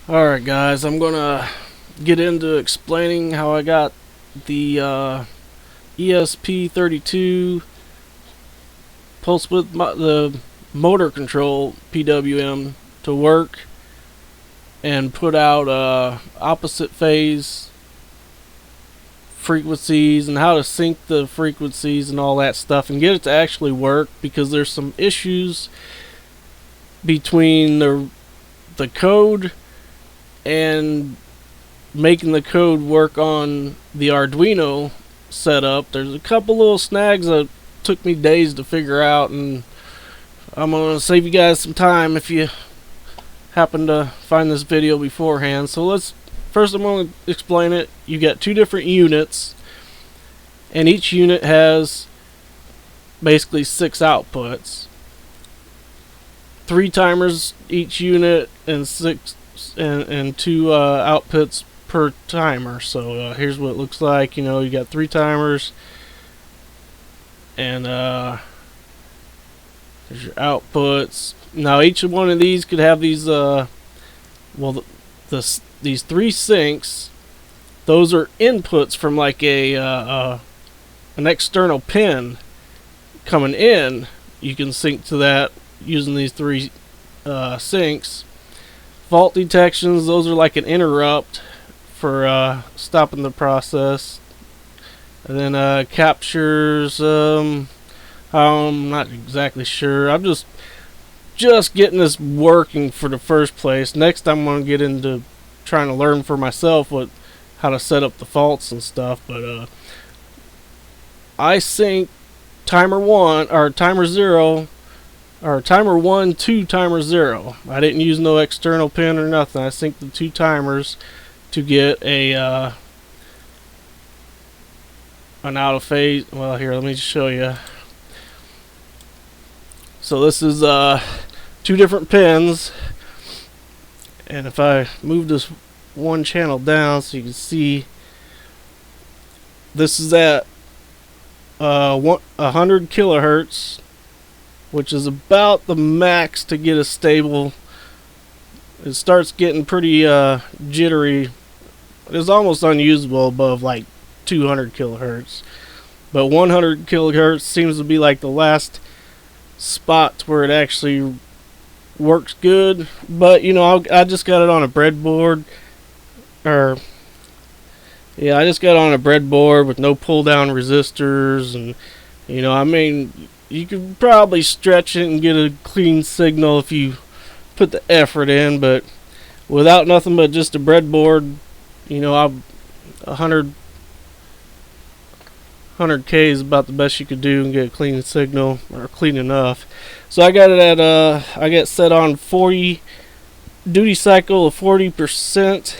Alright guys, I'm gonna get into explaining how I got the ESP32 pulse width the motor control PWM to work and put out opposite phase frequencies and how to sync the frequencies and all that stuff and get it to actually work, because there's some issues between the code and making the code work on the Arduino setup. There's a couple little snags that took me days to figure out, and I'm gonna save you guys some time if you happen to find this video beforehand. So first I'm gonna explain it. You got two different units, and each unit has basically 6 outputs, 3 timers each unit, and 2 outputs per timer. So here's what it looks like. You got 3 timers, and there's your outputs. Now each one of these could have these these 3 sinks. Those are inputs from like an external pin coming in. You can sync to that using these 3 sinks. Fault detections, those are like an interrupt for stopping the process. And then captures, I'm not exactly sure. I'm just getting this working for the first place. Next I'm going to get into trying to learn for myself how to set up the faults and stuff. But I sync timer 1 or timer 0 or timer 1 to timer 0. I didn't use no external pin or nothing. I synced the 2 timers to get an out of phase. Well, here, let me just show you. So this is 2 different pins, and if I move this one channel down so you can see, this is at 100 kilohertz, which is about the max to get a stable. It starts getting pretty jittery. It's almost unusable above like 200 kilohertz, but 100 kilohertz seems to be like the last spot where it actually works good. But I just got it on a breadboard, I just got it on a breadboard with no pull down resistors, and I mean, you could probably stretch it and get a clean signal if you put the effort in, but without nothing but just a breadboard, 100K is about the best you could do and get a clean signal, or clean enough. So I got it at I got set on 40 duty cycle of 40%,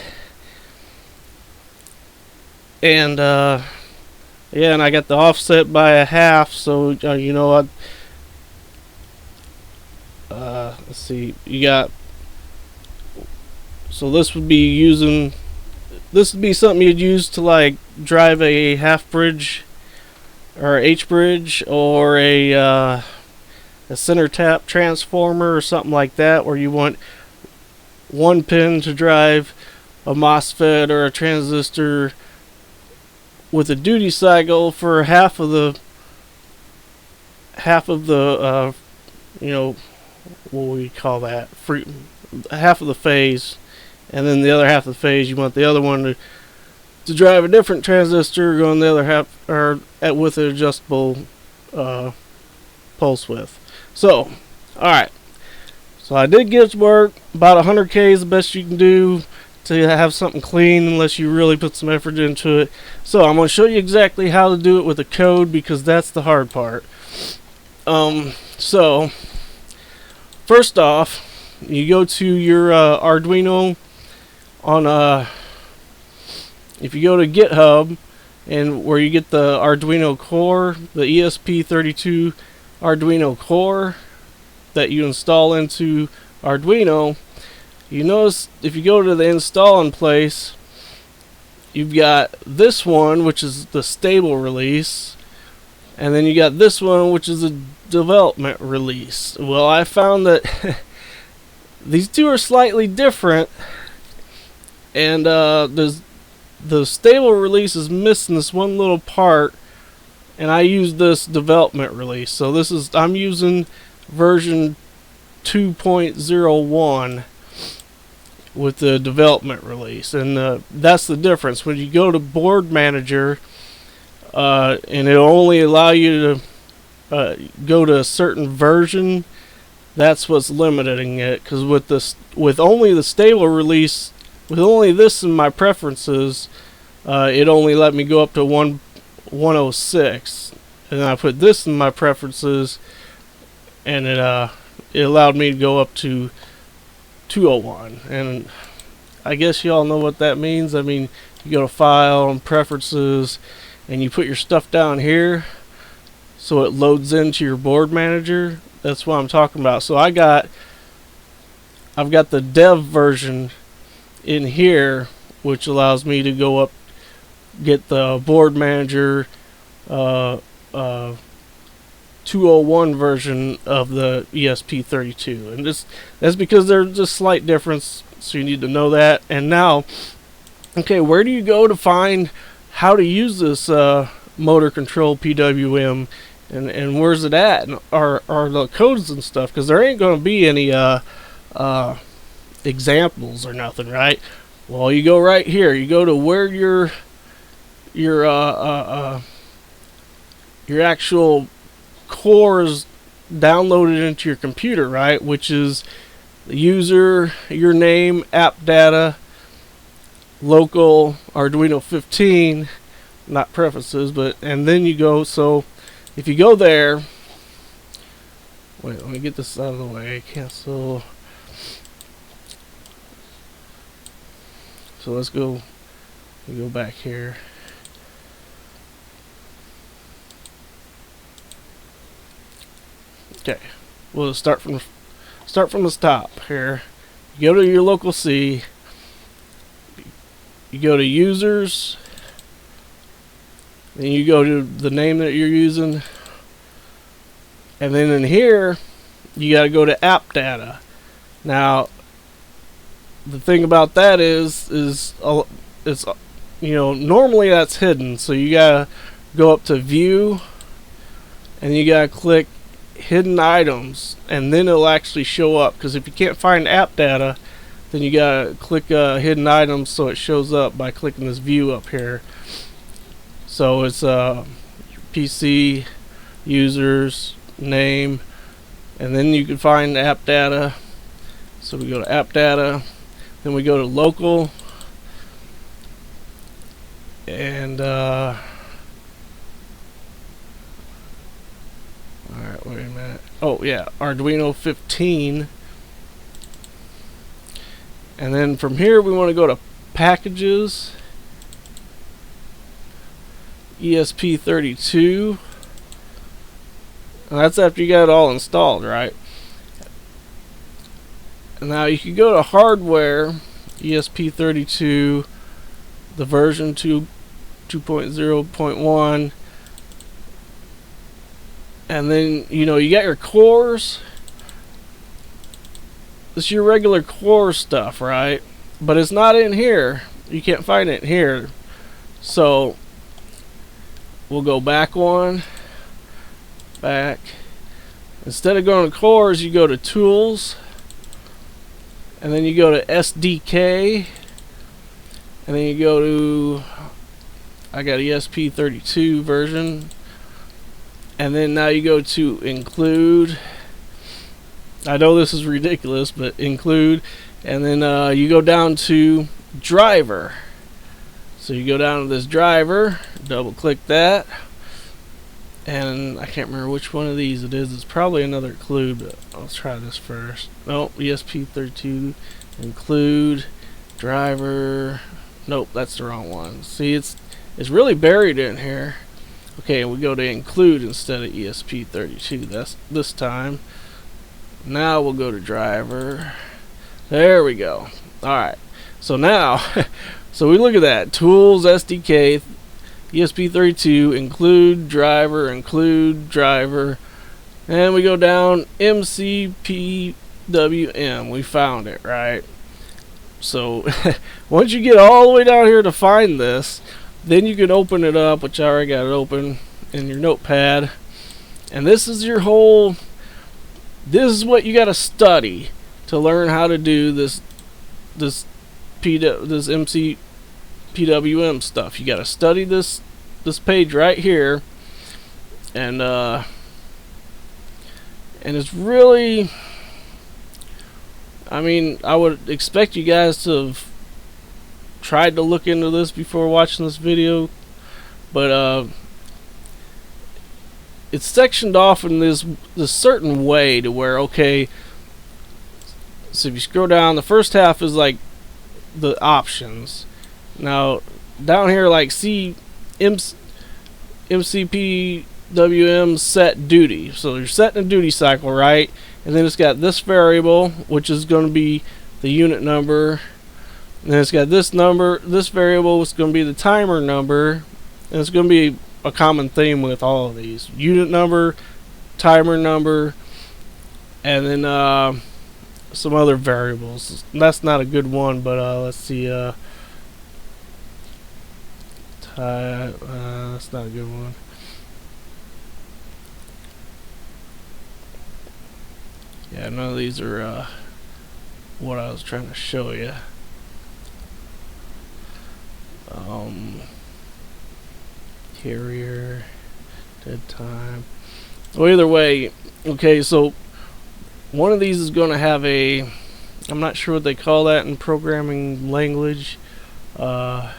and and I got the offset by a half. So let's see, you got, so this would be something you'd use to like drive a half bridge or H bridge, or a center tap transformer or something like that, where you want one pin to drive a MOSFET or a transistor with a duty cycle for half of the what we call that, half of the phase, and then the other half of the phase you want the other one to drive a different transistor going the other half, or with an adjustable pulse width. So alright, so I did get it to work. About 100K is the best you can do to have something clean, unless you really put some effort into it. So I'm going to show you exactly how to do it with the code, because that's the hard part. So first off, you go to your Arduino on if you go to GitHub, and where you get the Arduino core, the ESP32 Arduino core that you install into Arduino, you notice if you go to the install in place, you've got this one, which is the stable release, and then you got this one, which is a development release. Well, I found that these two are slightly different, and the stable release is missing this one little part, and I use this development release. So this is, I'm using version 2.01 with the development release, and that's the difference. When you go to board manager, and it'll only allow you to go to a certain version, that's what's limiting it. Because with only the stable release, with only this in my preferences, it only let me go up to 106, and then I put this in my preferences, and it allowed me to go up to 201. And I guess y'all know what that means. I mean, you go to File and Preferences, and you put your stuff down here, so it loads into your board manager. That's what I'm talking about. So I've got the dev version in here, which allows me to go up, get the board manager 201 version of the ESP32, and that's because there's just slight difference, so you need to know that. And now, okay, where do you go to find how to use this motor control PWM, and where's it at, and are the codes and stuff? Because there ain't going to be any examples or nothing, right? Well, you go right here. You go to where your actual core is downloaded into your computer, right? Which is the user, your name, app data, local, Arduino 15, not preferences, but, and then you go, so if you go there, wait, let me get this out of the way, cancel. So let's go back here. Okay, we'll start from the top here. You go to your local C. You go to users. Then you go to the name that you're using. And then in here, you got to go to app data. Now, the thing about that is it's, you know, normally that's hidden. So you got to go up to view, and you got to click hidden items, and then it'll actually show up. Because if you can't find app data, then you gotta click hidden items, so it shows up by clicking this view up here. So it's PC, users, name, and then you can find app data. So we go to app data, then we go to local, and alright, wait a minute. Oh yeah, Arduino 15. And then from here we want to go to packages, ESP32. And that's after you got it all installed, right? And now you can go to hardware, ESP32, the version 2.0.1. And then, you know, you got your cores. This is your regular core stuff, right? But it's not in here. You can't find it in here. So we'll go back one. Back. Instead of going to cores, you go to tools. And then you go to SDK. And then you go to, I got ESP32 version. And then now you go to include. I know this is ridiculous, but include. And then you go down to driver. So you go down to this driver, double click that. And I can't remember which one of these it is. It's probably another include, but let's try this first. Nope, ESP32, include, driver. Nope, that's the wrong one. See, it's really buried in here. Okay, we go to include instead of ESP32 this time. Now we'll go to driver. There we go. Alright, so now, so we look at that. Tools, SDK, ESP32, include driver, and we go down, mcpwm. We found it, right? So once you get all the way down here to find this, then you can open it up, which I already got it open in your notepad. And this is your whole, this is what you got to study to learn how to do this MC PWM stuff. You got to study this page right here, and it's really, I mean, I would expect you guys to have tried to look into this before watching this video, but it's sectioned off in this certain way to where, okay, so if you scroll down, the first half is like the options. Now down here, like mcpwm set duty, so you're setting a duty cycle, right? And then it's got this variable, which is going to be the unit number, and then it's got this number, this variable is going to be the timer number, and it's going to be a common theme with all of these: unit number, timer number, and then some other variables. That's not a good one, but let's see, that's not a good one. Yeah, none of these are what I was trying to show you. Carrier, dead time. Well, either way, okay, so one of these is going to have a, I'm not sure what they call that in programming language. Load.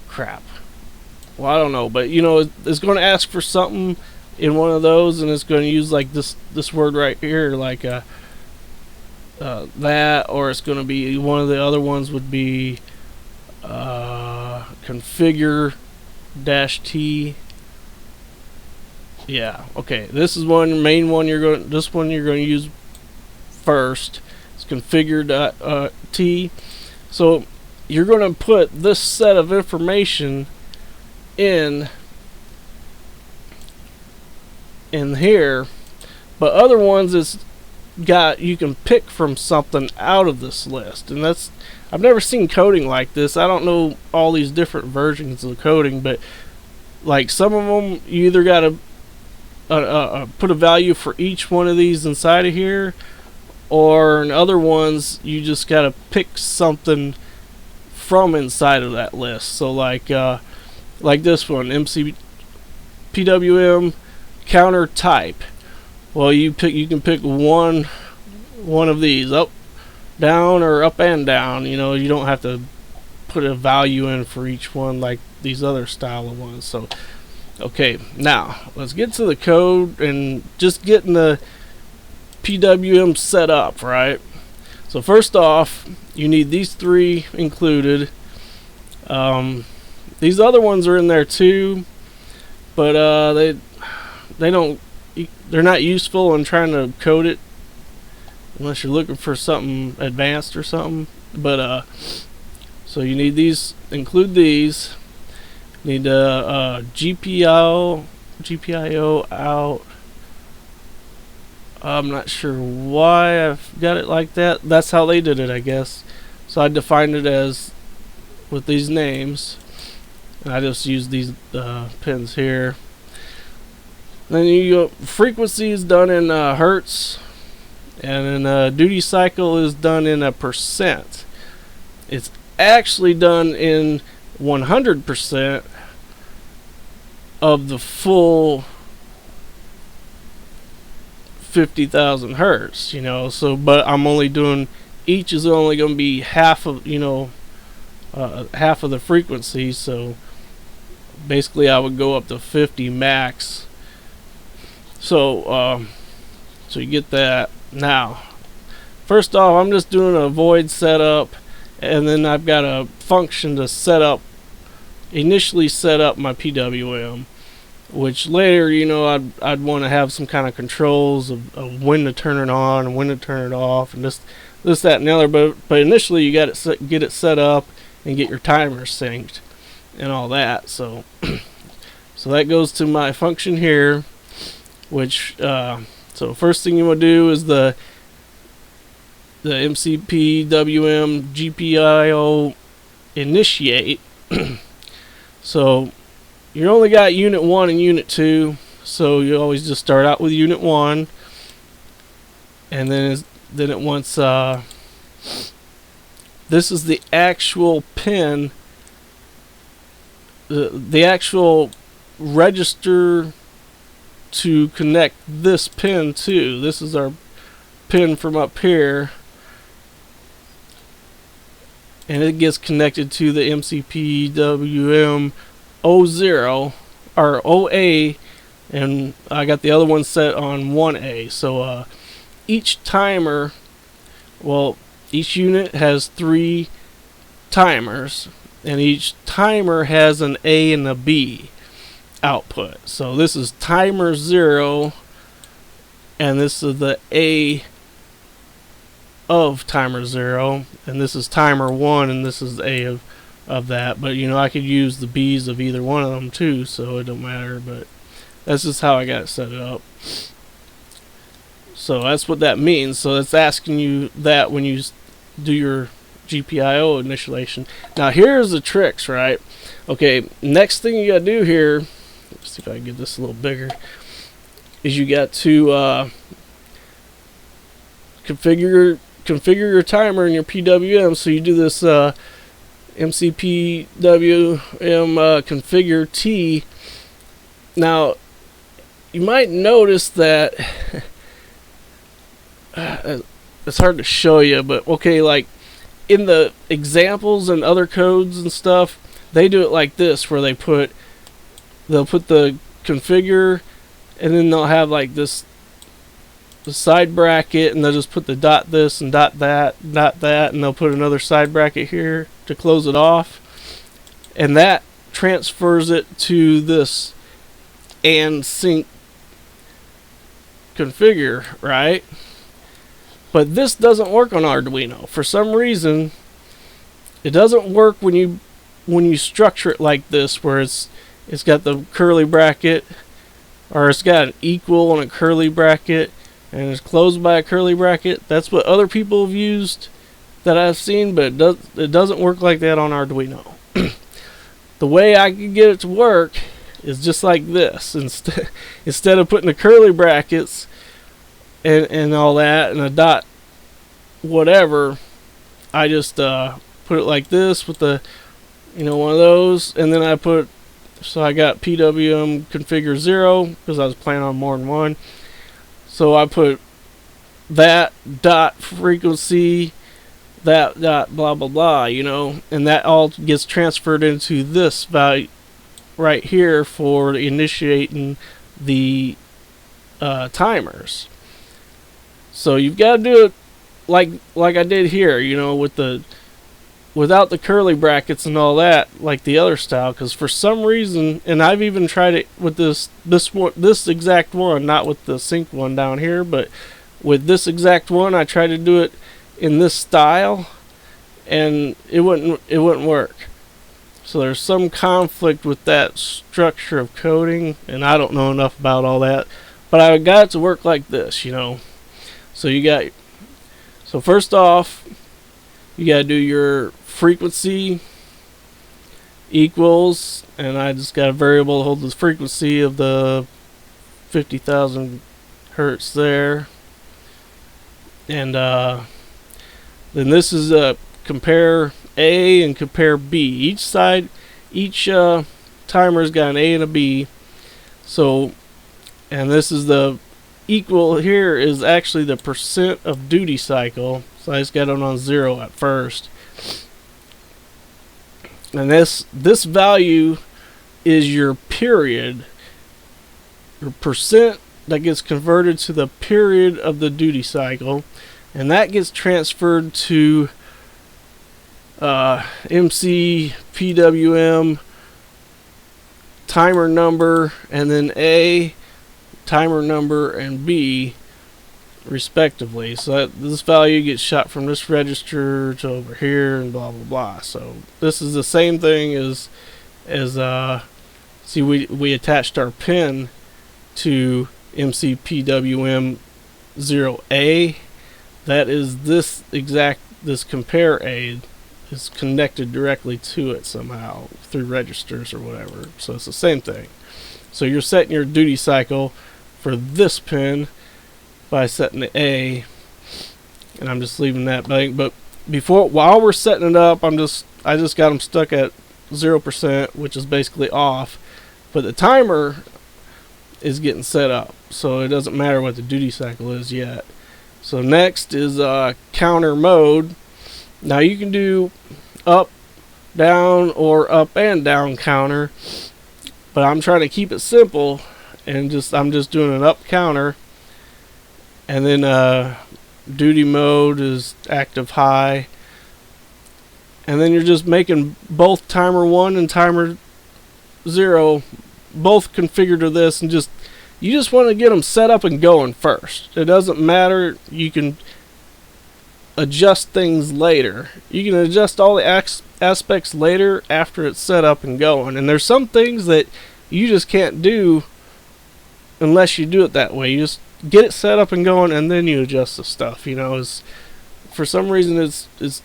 Crap. Well, I don't know, but you know, it's going to ask for something in one of those, and it's going to use like this word right here, like that, or it's going to be one of the other ones would be configure-t. Yeah, okay. This is one main one this one you're going to use first. It's configure.t. So you're going to put this set of information in here, but other ones is got, you can pick from something out of this list, and that's, I've never seen coding like this. I don't know all these different versions of coding, but like some of them you either got to put a value for each one of these inside of here, or in other ones you just got to pick something from inside of that list. So like this one, MC PWM counter type. Well, you can pick one of these, up, down, or up and down. You know, you don't have to put a value in for each one like these other style of ones. So okay, now let's get to the code and just getting the PWM set up, right? So first off, you need these three included. These other ones are in there too, but they're not useful in trying to code it unless you're looking for something advanced or something. But so you need these, include these. Need GPIO out. I'm not sure why I've got it like that. That's how they did it, I guess. So I defined it as with these names, and I just use these pins here. Then you frequency is done in hertz, and then duty cycle is done in a percent. It's actually done in 100% of the full 50,000 hertz, you know. So, but I'm only doing, each is only going to be half of, you know, half of the frequency. So basically I would go up to 50 max. So so you get that. Now first off, I'm just doing a void setup, and then I've got a function to set up, initially set up my PWM, which later, you know, I'd want to have some kind of controls of when to turn it on and when to turn it off, and this, that, and the other. But initially you got to get it set up and get your timer synced and all that. So so that goes to my function here, which so first thing you want to do is the mcpwm GPIO initiate. So you only got unit 1 and unit 2, so you always just start out with unit 1, and then it wants this is the actual pin, the actual register to connect this pin to. This is our pin from up here, and it gets connected to the mcpwm 0 or OA, and I got the other one set on 1A. So each timer, well, each unit has 3 timers, and each timer has an A and a B output. So this is timer 0, and this is the A of timer 0, and this is timer 1, and this is the A of that. But you know, I could use the B's of either one of them too, so it don't matter. But that's just how I got it set up. So that's what that means. So it's asking you that when you do your GPIO initialization. Now here's the tricks, right? Okay, next thing you gotta do here, let's see if I can get this a little bigger, is you got to configure your timer in your PWM. So you do this mcpwm configure T. Now you might notice that it's hard to show you, but okay, like in the examples and other codes and stuff, they do it like this, where they'll put the configure, and then they'll have like the side bracket, and they'll just put the dot this and dot that, and they'll put another side bracket here to close it off, and that transfers it to this and sync configure, right? But this doesn't work on Arduino. For some reason, it doesn't work when you structure it like this, where it's got the curly bracket, or it's got an equal and a curly bracket, and it's closed by a curly bracket. That's what other people have used that I've seen, but it doesn't work like that on Arduino. The way I can get it to work is just like this. Instead of putting the curly brackets and all that, and a dot whatever, I just put it like this with the, one of those, and then I got PWM configure 0 because I was planning on more than one. So I put that dot frequency, that dot blah blah blah, and that all gets transferred into this value right here for initiating the timers. So you've got to do it like I did here, without the curly brackets and all that, like the other style. Because for some reason, and I've even tried it with this exact one, not with the sync one down here, but with this exact one, I tried to do it in this style, and it wouldn't work. So there's some conflict with that structure of coding, and I don't know enough about all that, but I got it to work like this, So first off, you got to do your frequency equals, and I just got a variable to hold the frequency of the 50,000 hertz there, and then this is compare A and compare B. Each timer's got an A and a B. So, and this is the equal here is actually the percent of duty cycle. So I just got it on 0 at first. And this value is your period, your percent that gets converted to the period of the duty cycle, and that gets transferred to mcpwm timer number, and then A timer number, and B respectively. So this value gets shot from this register to over here, and blah blah blah. So this is the same thing as see, we attached our pin to mcpwm.0a. That is this compare aid is connected directly to it somehow through registers or whatever. So it's the same thing. So you're setting your duty cycle for this pin by setting the A, and I'm just leaving that blank. But while we're setting it up, I just got them stuck at 0%, which is basically off. But the timer is getting set up, so it doesn't matter what the duty cycle is yet. So next is counter mode. Now you can do up, down, or up and down counter, but I'm trying to keep it simple, and I'm just doing an up counter, and then duty mode is active high, and then you're just making both timer 1 and timer 0 both configured to this, and you just want to get them set up and going first. It doesn't matter. You can adjust things later. You can adjust all the aspects later after it's set up and going. And there's some things that you just can't do unless you do it that way. You just get it set up and going, and then you adjust the stuff. You know, for some reason it's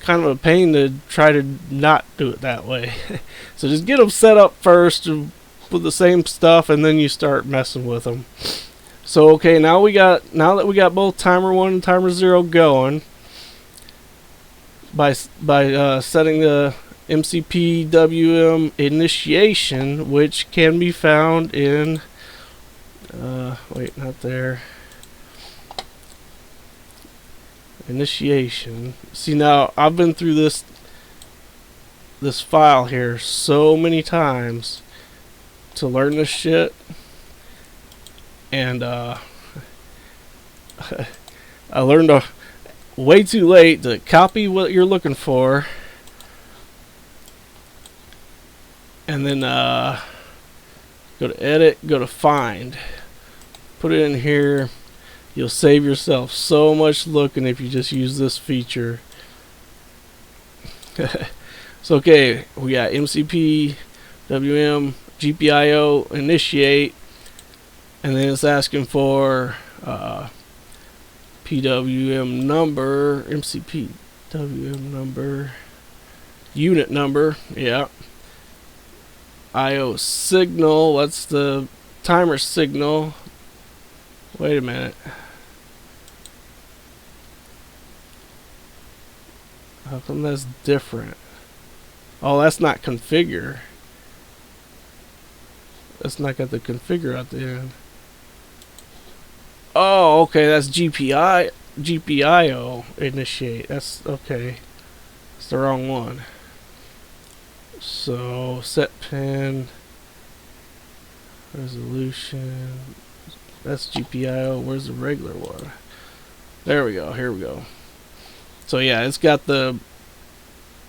kind of a pain to try to not do it that way. So just get them set up first with the same stuff, and then you start messing with them. So okay, now that we got both timer 1 and timer 0 going, by setting the mcpwm initiation, which can be found in wait, not there, initiation. See, now I've been through this file here so many times to learn this shit, and I learned way too late to copy what you're looking for, and then go to edit, go to find, put it in here. You'll save yourself so much looking if you just use this feature. So okay, we got mcpwm GPIO initiate, and then it's asking for PWM number, mcpwm number, unit number, yeah. IO signal, that's the timer signal. Wait a minute. How come that's different? Oh, that's not configure. That's not got the configure at the end. Oh, okay, that's GPIO initiate. That's okay. It's the wrong one. So set pin resolution. That's GPIO. Where's the regular one? There we go. Here we go. So yeah, it's got the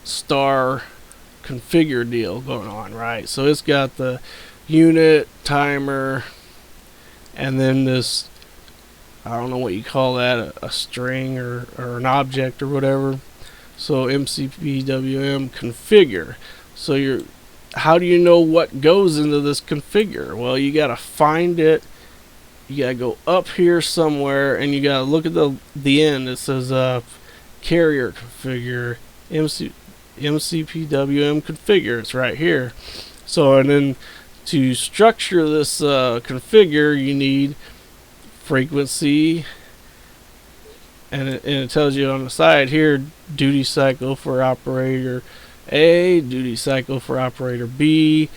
star configure deal going on, right? So it's got the unit, timer, and then this, I don't know what you call that, a string or an object or whatever. So mcpwm configure. So how do you know what goes into this configure? Well, you gotta find it. You gotta go up here somewhere, and you gotta look at the end. It says carrier configure, mcpwm configure. It's right here. So, and then to structure this configure, you need frequency, and it tells you on the side here, duty cycle for operator A, duty cycle for operator B,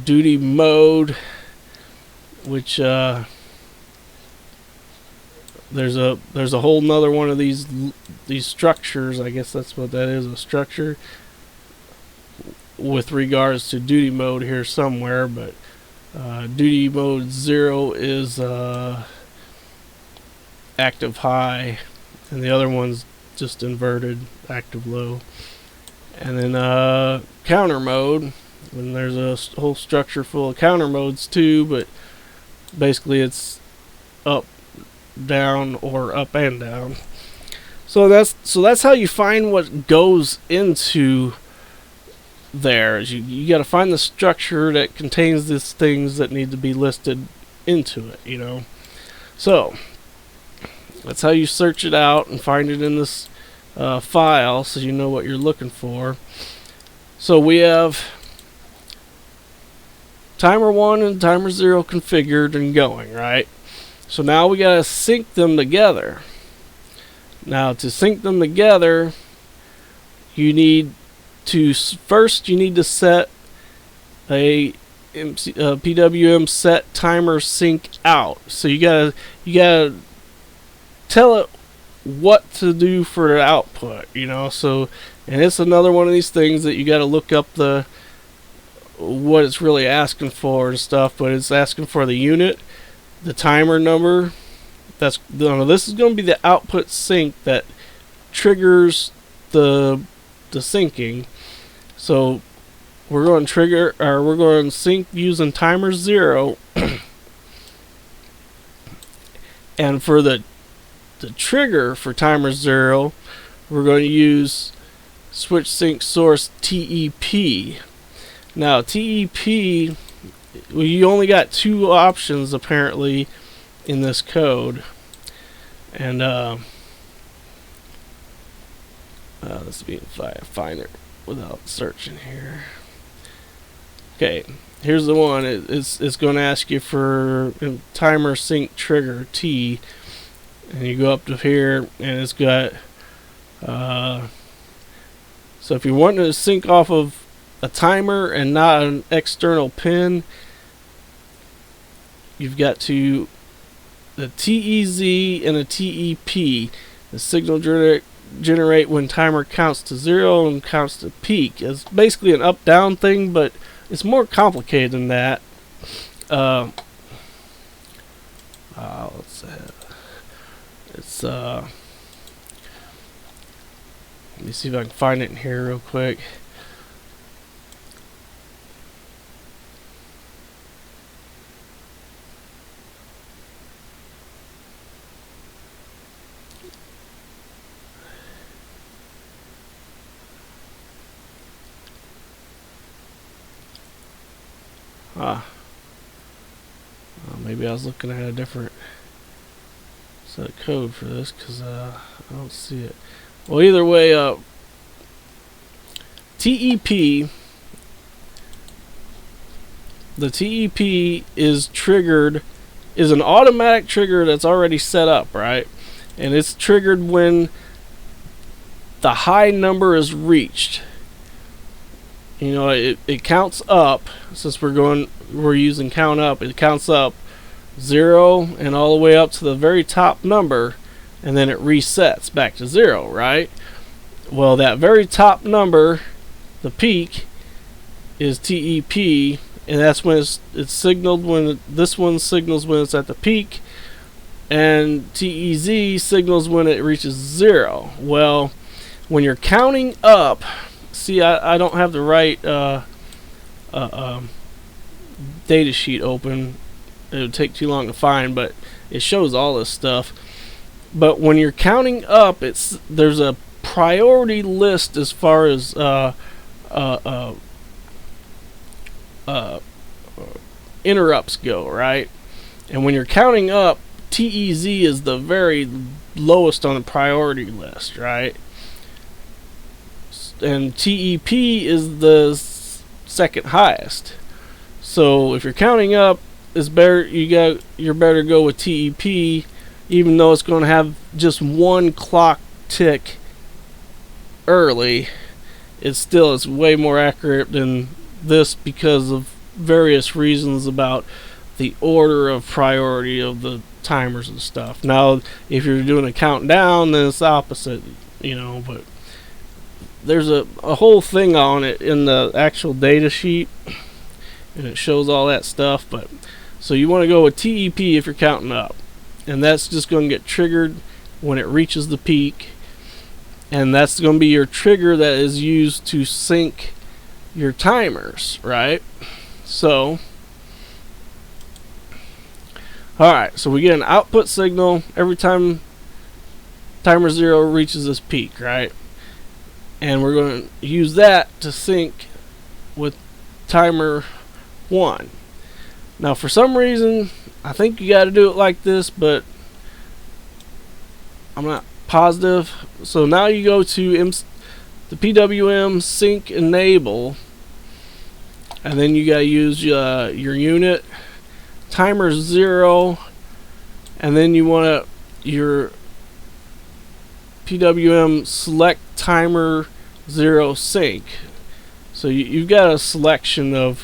duty mode, which there's a whole nother one of these structures. I guess that's what that is, a structure with regards to duty mode here somewhere, but duty mode 0 is active high, and the other one's just inverted, active low. And then counter mode, and there's a whole structure full of counter modes too, but basically it's up, down, or up and down. So that's how you find what goes into there. You got to find the structure that contains these things that need to be listed into it, you know. So that's how you search it out and find it in this file, so you know what you're looking for. So we have timer 1 and timer 0 configured and going, right? So now we gotta sync them together. Now to sync them together, you need to first set a PWM set timer sync out. So you gotta tell it what to do for the output, you know. So, and it's another one of these things that you gotta look up what it's really asking for and stuff. But it's asking for the unit, the timer number. This is going to be the output sync that triggers the syncing. So we're going to sync using timer 0. And for the trigger for timer 0, we're going to use switch sync source TEP. Now TEP, you only got 2 options apparently in this code, and let's see if I find it without searching here. Okay, here's the one. It's going to ask you for timer sync trigger T, and you go up to here, and it's got so if you want to sync off of a timer and not an external pin, you've got to the TEZ and a TEP. The signal generate when timer counts to 0 and counts to peak. It's basically an up-down thing, but it's more complicated than that. Let's let me see if I can find it in here real quick. Maybe I was looking at a different set of code for this, because I don't see it. Well, either way, TEP, the TEP is an automatic trigger that's already set up, right? And it's triggered when the high number is reached. You know, it counts up. Since we're using count up, it counts up 0 and all the way up to the very top number, and then it resets back to 0, right? Well, that very top number, the peak, is TEP, and that's when it's signaled when this one signals when it's at the peak, and TEZ signals when it reaches 0. Well, when you're counting up, see, I don't have the right data sheet open. It would take too long to find, but it shows all this stuff. But when you're counting up, there's a priority list as far as interrupts go, right? And when you're counting up, TEZ is the very lowest on the priority list, right? And TEP is the second highest. So if you're counting up, it's better you're better to go with TEP, even though it's going to have just one clock tick early. It's way more accurate than this because of various reasons about the order of priority of the timers and stuff. Now, if you're doing a countdown, then it's the opposite, you know. But there's a whole thing on it in the actual data sheet, and it shows all that stuff. But so you want to go with TEP if you're counting up, and that's just going to get triggered when it reaches the peak, and that's going to be your trigger that is used to sync your timers, right? So alright, so we get an output signal every time timer 0 reaches this peak, right? And we're going to use that to sync with timer 1. Now for some reason I think you got to do it like this, but I'm not positive. So now you go to the PWM sync enable, and then you got to use your unit, timer 0, and then you want your PWM select timer 0 sync. So you've got a selection of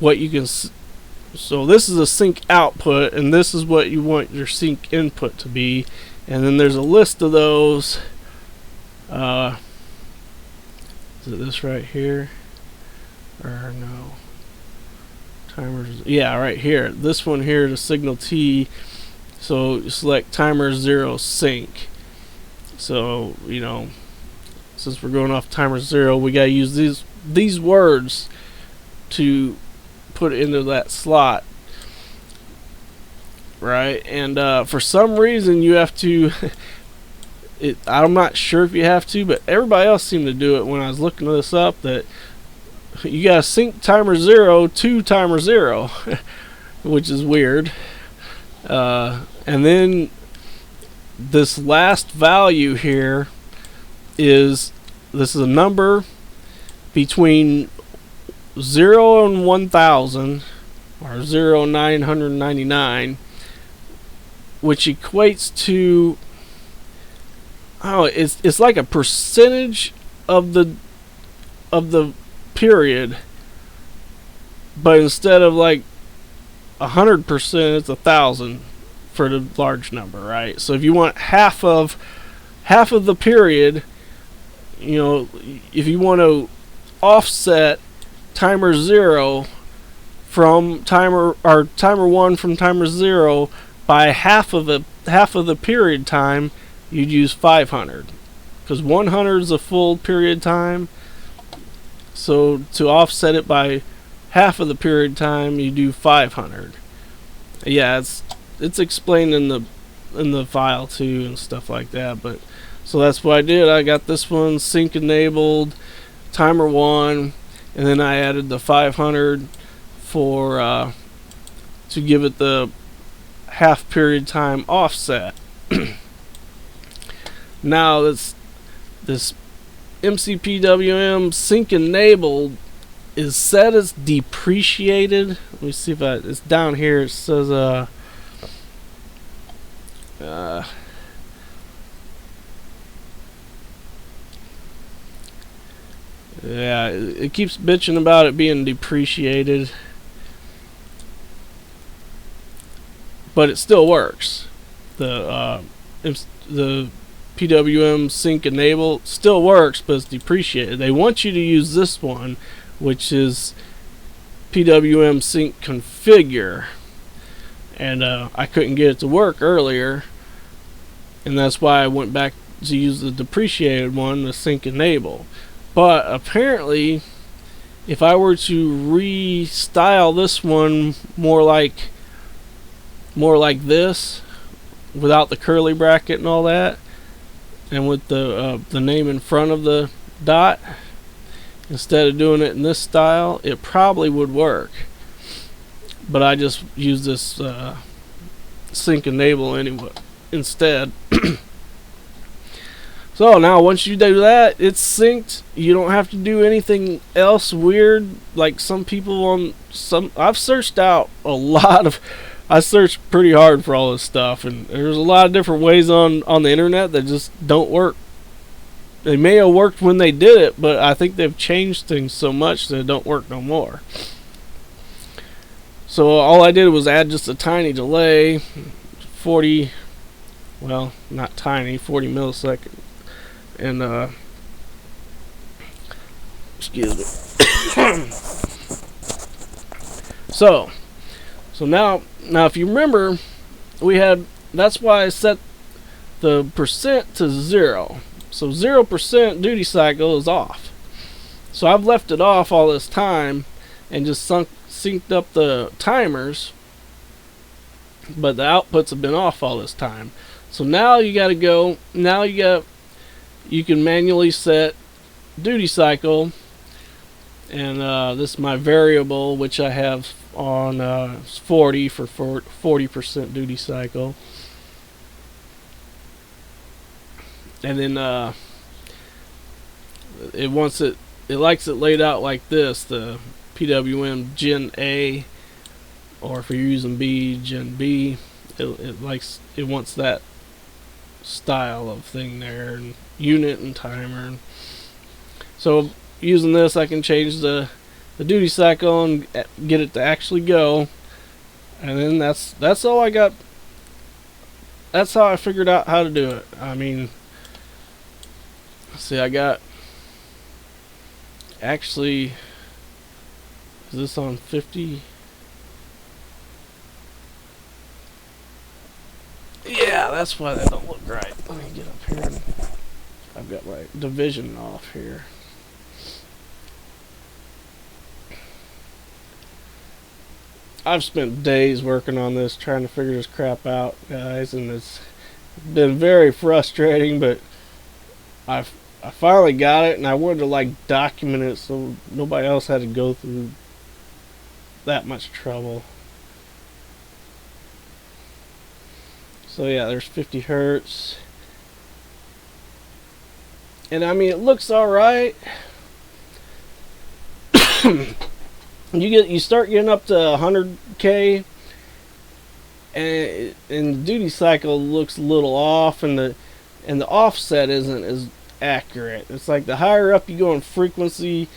what you can. So this is a sync output, and this is what you want your sync input to be. And then there's a list of those. Is it this right here? Or no? Timers. Yeah, right here. This one here, the signal T. So you select timer 0 sync. So, you know, since we're going off timer 0, we gotta use these words to put into that slot, right? And for some reason you have to I'm not sure if you have to, but everybody else seemed to do it when I was looking this up, that you gotta sync timer 0 to timer 0 which is weird. And then this last value here is a number between 0 and 1000, or 0 and 999, which equates to, oh, it's like a percentage of the period, but instead of like 100%, it's 1,000 for the large number, right? So if you want half of the period, you know, if you want to offset timer 0 from timer 1 from timer 0 by half of the period time, you'd use 500, because 100 is a full period time. So to offset it by half of the period time, you do 500. Yeah, it's explained in the file too and stuff like that. But so that's what I did. I got this one sync enabled, timer 1, and then I added the 500 for to give it the half period time offset. Now this mcpwm sync enabled is set as depreciated. Let me see if it's down here. It says yeah, it keeps bitching about it being depreciated, but it still works. The PWM sync enable still works, but it's depreciated. They want you to use this one, which is PWM sync configure, and I couldn't get it to work earlier, and that's why I went back to use the depreciated one, the sync enable. But apparently, if I were to restyle this one more like this, without the curly bracket and all that, and with the name in front of the dot, instead of doing it in this style, it probably would work. But I just use this sync enable anyway instead. So now once you do that, it's synced. You don't have to do anything else weird like some people on some. I've searched out a lot of. I searched pretty hard for all this stuff, and there's a lot of different ways on the internet that just don't work. They may have worked when they did it, but I think they've changed things so much that it don't work no more. So all I did was add just a tiny delay, 40, well, not tiny, 40 milliseconds. And excuse me. so now if you remember, that's why I set the percent to 0. So 0% duty cycle is off. So I've left it off all this time and just synced up the timers, but the outputs have been off all this time. So now you got to go. Now you can manually set duty cycle, And this is my variable, which I have on 40 for 40% duty cycle. And then it likes it laid out like this: the PWM Gen A, or if you're using B, Gen B. It wants that style of thing there, and unit and timer. So using this, I can change the duty cycle and get it to actually go. And then that's all I got. That's how I figured out how to do it. I mean, see, I got, actually, is this on 50? Yeah, that's why that don't look right. Let me get up here. And I've got my division off here. I've spent days working on this, trying to figure this crap out, guys, and it's been very frustrating, but I finally got it, and I wanted to like document it so nobody else had to go through that much trouble. So yeah, there's 50 hertz, and I mean, it looks all right. You start getting up to 100K, and the duty cycle looks a little off, and the offset isn't as accurate. It's like the higher up you go in frequency,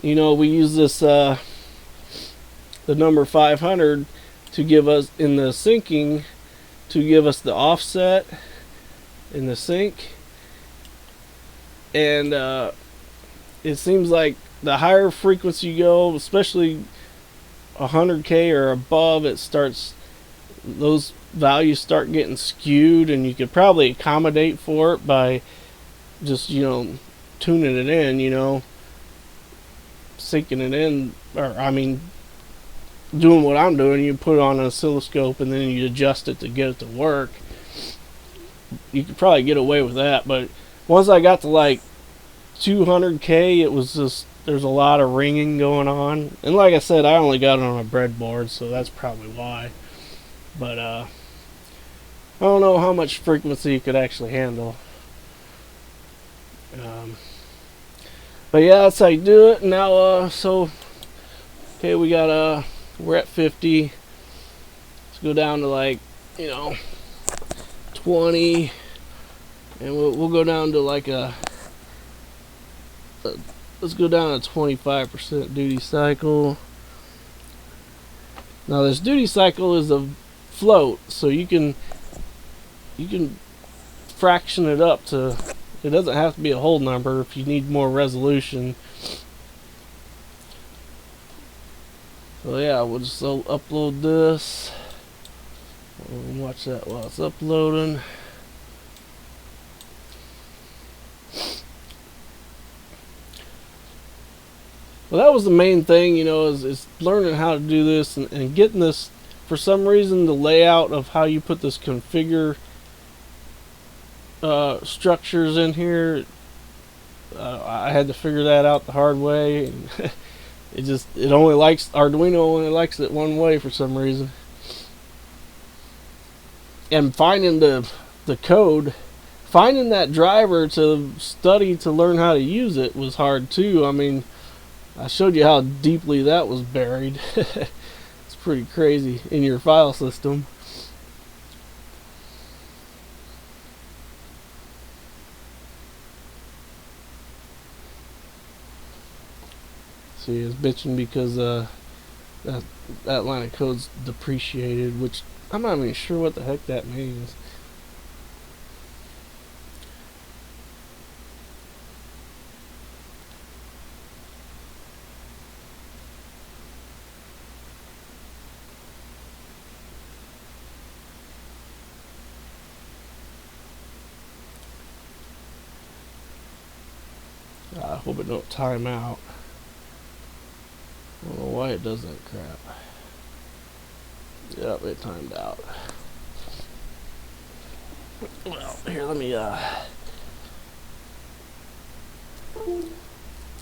we use this the number 500 to give us in the syncing, to give us the offset in the sync, and it seems like the higher frequency you go, especially 100K or above, those values start getting skewed, and you could probably accommodate for it by just tuning it in, syncing it in, or I mean doing what I'm doing. You put it on an oscilloscope and then you adjust it to get it to work. You could probably get away with that, but once I got to like 200K, it was just, there's a lot of ringing going on, and like I said, I only got it on a breadboard, so that's probably why. But I don't know how much frequency you could actually handle. But yeah, that's how you do it. Now, so okay, we're at 50. Let's go down to like 20, and we'll go down to like let's go down to 25% duty cycle. Now this duty cycle is a float, so you can fraction it up to, it doesn't have to be a whole number if you need more resolution. So yeah, we'll just upload this. We'll watch that while it's uploading. Well, that was the main thing, is learning how to do this and getting this. For some reason, the layout of how you put this configure structures in here, I had to figure that out the hard way. And it only likes, Arduino only likes it one way for some reason. And finding the code, finding that driver to study to learn how to use it was hard too. I mean, I showed you how deeply that was buried. It's pretty crazy in your file system. See, it's bitching because that line of code's depreciated, which I'm not even sure what the heck that means. I hope it don't time out. I don't know why it does that crap. Yep, it timed out. Well, here, let me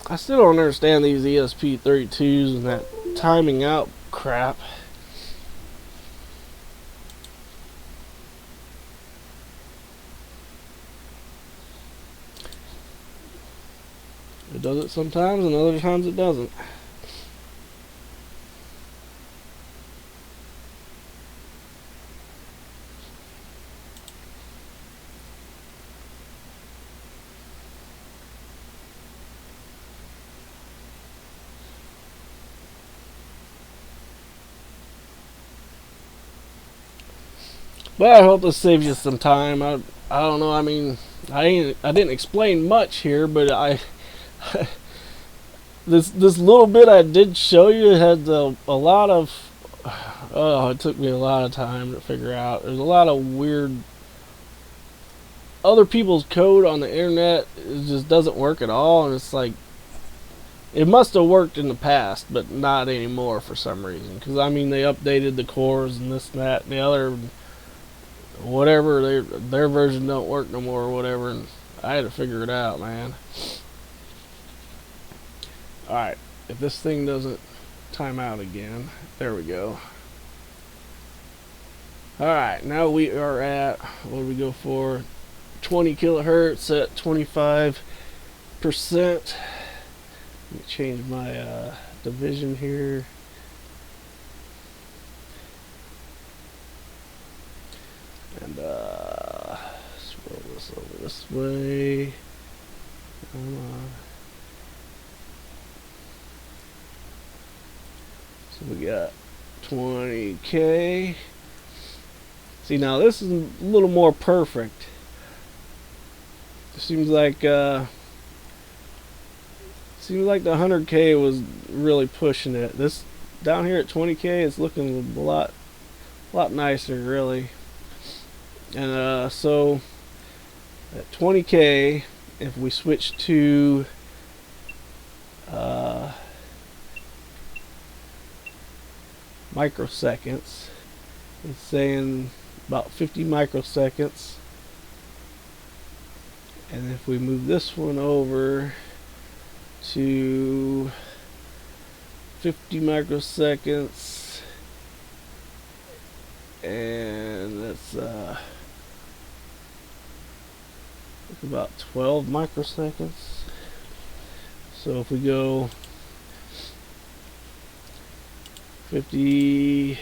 I still don't understand these ESP32s and that timing out crap. It does it sometimes and other times it doesn't. But I hope this saves you some time. I don't know. I mean, I didn't explain much here, but this little bit I did show you had a lot of. Oh, it took me a lot of time to figure out. There's a lot of weird other people's code on the internet. It just doesn't work at all, and it's like it must have worked in the past, but not anymore for some reason. Because I mean, they updated the cores and this and that and the other. Whatever, their version don't work no more or whatever, and I had to figure it out, man. Alright, if this thing doesn't time out again, there we go. Alright, now we are at, what do we go for? 20 kilohertz at 25%. Let me change my division here. And scroll this over this way. Come on. So we got 20K. See, now this is a little more perfect. It seems like the 100K was really pushing it. This down here at 20K is looking a lot nicer, really. And so at 20K, if we switch to microseconds, it's saying about 50 microseconds. And if we move this one over to 50 microseconds, and that's about 12 microseconds. So if we go 50,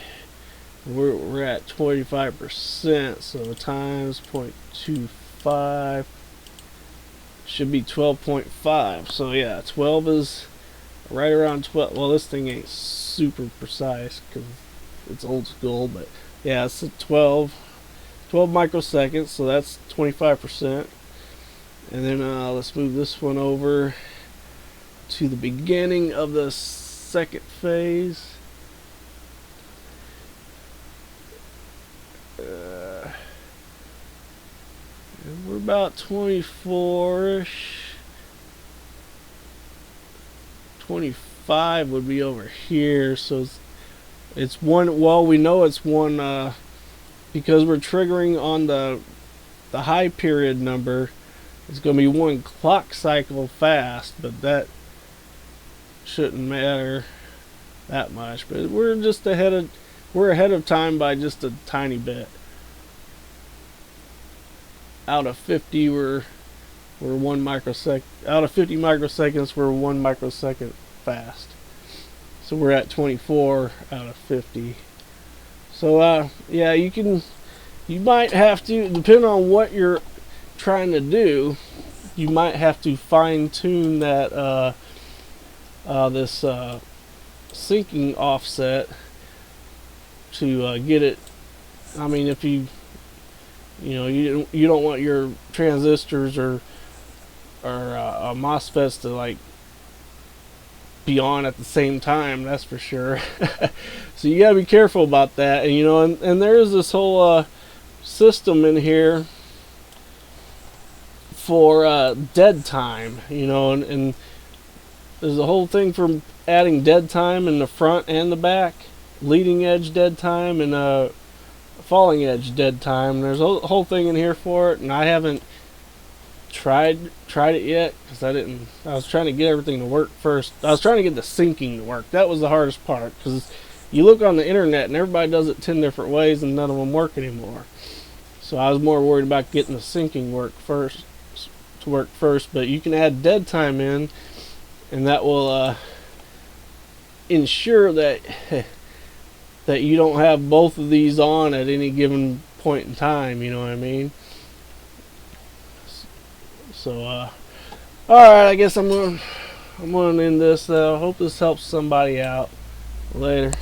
we're at 25%, so times 0.25 should be 12.5. So yeah, 12 is right around 12. Well, this thing ain't super precise because it's old school, but yeah, it's 12 microseconds, so that's 25%. And then let's move this one over to the beginning of the second phase. And we're about 24-ish. 25 would be over here, so it's one. Well, we know it's one because we're triggering on the high period number. It's going to be one clock cycle fast, but that shouldn't matter that much. But we're just ahead of time by just a tiny bit. Out of 50, we're 1 microsecond. Out of 50 microseconds, we're 1 microsecond fast. So we're at 24 out of 50. So yeah, you might have to, depending on what you're trying to do, you might have to fine tune that this syncing offset to get it. I mean, if you don't want your transistors or MOSFETs to like be on at the same time, that's for sure. So you gotta be careful about that. And and there's this whole system in here for dead time, and there's a whole thing for adding dead time in the front and the back, leading edge dead time and falling edge dead time. There's a whole thing in here for it, and I haven't tried it yet, because I was trying to get everything to work first. I was trying to get the syncing to work. That was the hardest part, because you look on the internet and everybody does it 10 different ways and none of them work anymore. So I was more worried about getting the syncing work first, but you can add dead time in, and that will ensure that that you don't have both of these on at any given point in time, you know what I mean? So alright, I guess I'm gonna end this. I hope this helps somebody out. Later.